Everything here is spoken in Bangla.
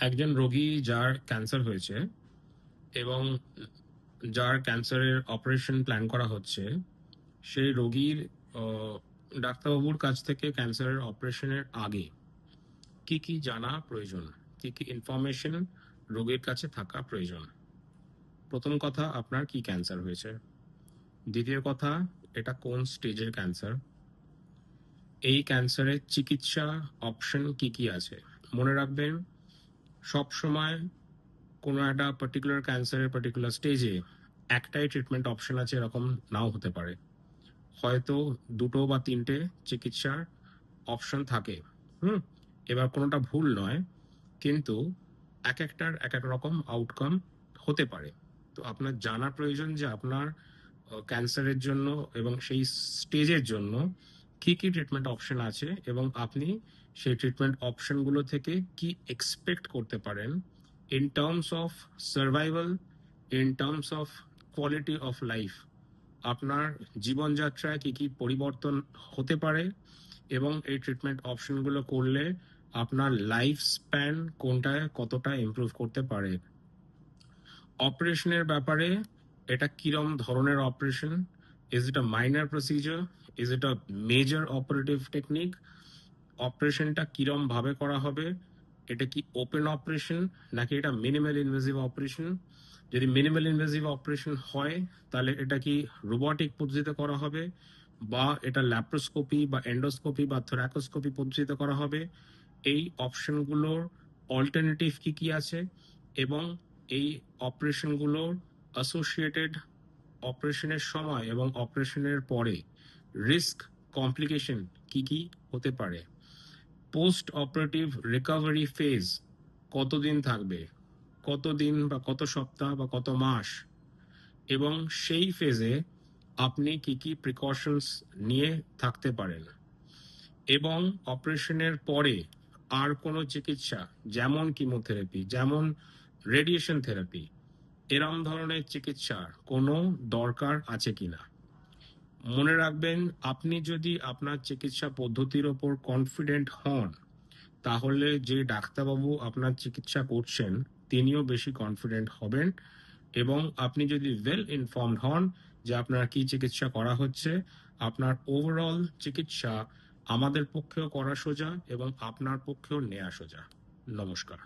একজন রোগী যার ক্যান্সার হয়েছে এবং যার ক্যান্সারের অপারেশন প্ল্যান করা হচ্ছে, সেই রোগীর ডাক্তারবাবুর কাছ থেকে ক্যান্সারের অপারেশনের আগে কি কি জানা প্রয়োজন, কি কি ইনফরমেশন রোগীর কাছে থাকা প্রয়োজন। প্রথম কথা, আপনার কি ক্যান্সার হয়েছে। দ্বিতীয় কথা, এটা কোন স্টেজের ক্যান্সার। এই ক্যান্সারের চিকিৎসা অপশন কি কি আছে। মনে রাখবেন, সব সময় কোনো একটা পার্টিকুলার ক্যান্সারের পার্টিকুলার স্টেজে একটাই ট্রিটমেন্ট অপশন আছে এরকম নাও হতে পারে, হয়তো দুটো বা তিনটে চিকিৎসার অপশন থাকে। হুম এবার কোনোটা ভুল নয়, কিন্তু এক একটার এক এক রকম আউটকাম হতে পারে। তো আপনার জানা প্রয়োজন যে আপনার ক্যান্সারের জন্য এবং সেই স্টেজের জন্য কি কি ট্রিটমেন্ট অপশন আছে এবং আপনি সেই ট্রিটমেন্ট অপশনগুলো থেকে কি এক্সপেক্ট করতে পারেন in terms of survival, in terms of quality of life. আপনার জীবনযাত্রায় কি কি পরিবর্তন হতে পারে এবং এই ট্রিটমেন্ট অপশনগুলো করলে আপনার লাইফ স্প্যান কোনটায় কতটা ইমপ্রুভ করতে পারে। অপারেশনের ব্যাপারে, এটা কিরম ধরনের operation, is it a minor procedure, is it a major operative technique, অপারেশনটা কিরম ভাবে করা হবে, এটা কি ওপেন অপারেশন নাকি এটা মিনিমাল ইনভেসিভ অপারেশন। যদি মিনিমাল ইনভেসিভ অপারেশন হয় তাহলে এটা কি রোবটিক পদ্ধতিতে করা হবে, বা এটা ল্যাপ্রোস্কোপি বা এন্ডোস্কোপি বা থোরাকোস্কোপি পদ্ধতিতে করা হবে। এই অপশনগুলোর অল্টারনেটিভ কি কি আছে এবং এই অপারেশনগুলোর অ্যাসোসিয়েটেড অপারেশনের সময় এবং অপারেশনের পরে রিস্ক কমপ্লিকেশন কি কি হতে পারে। পোস্ট অপারেটিভ রিকভারি ফেজ কতদিন থাকবে, কতদিন বা কত সপ্তাহ বা কত মাস, এবং সেই ফেজে আপনি কি কি প্রিকশনস নিয়ে থাকতে পারেন। এবং অপারেশনের পরে আর কোনো চিকিৎসা, যেমন কিমোথেরাপি, যেমন রেডিয়েশন থেরাপি, এরম ধরনের চিকিৎসার কোনো দরকার আছে কিনা। মনে রাখবেন, আপনি যদি আপনার চিকিৎসা পদ্ধতির ওপর কনফিডেন্ট হন, তাহলে যে ডাক্তারবাবু আপনার চিকিৎসা করছেন তিনিও বেশি কনফিডেন্ট হবেন। এবং আপনি যদি ওয়েল ইনফর্মড হন যে আপনার কি চিকিৎসা করা হচ্ছে, আপনার ওভারঅল চিকিৎসা আমাদের পক্ষেও করা সোজা এবং আপনার পক্ষেও নেওয়া সোজা। নমস্কার।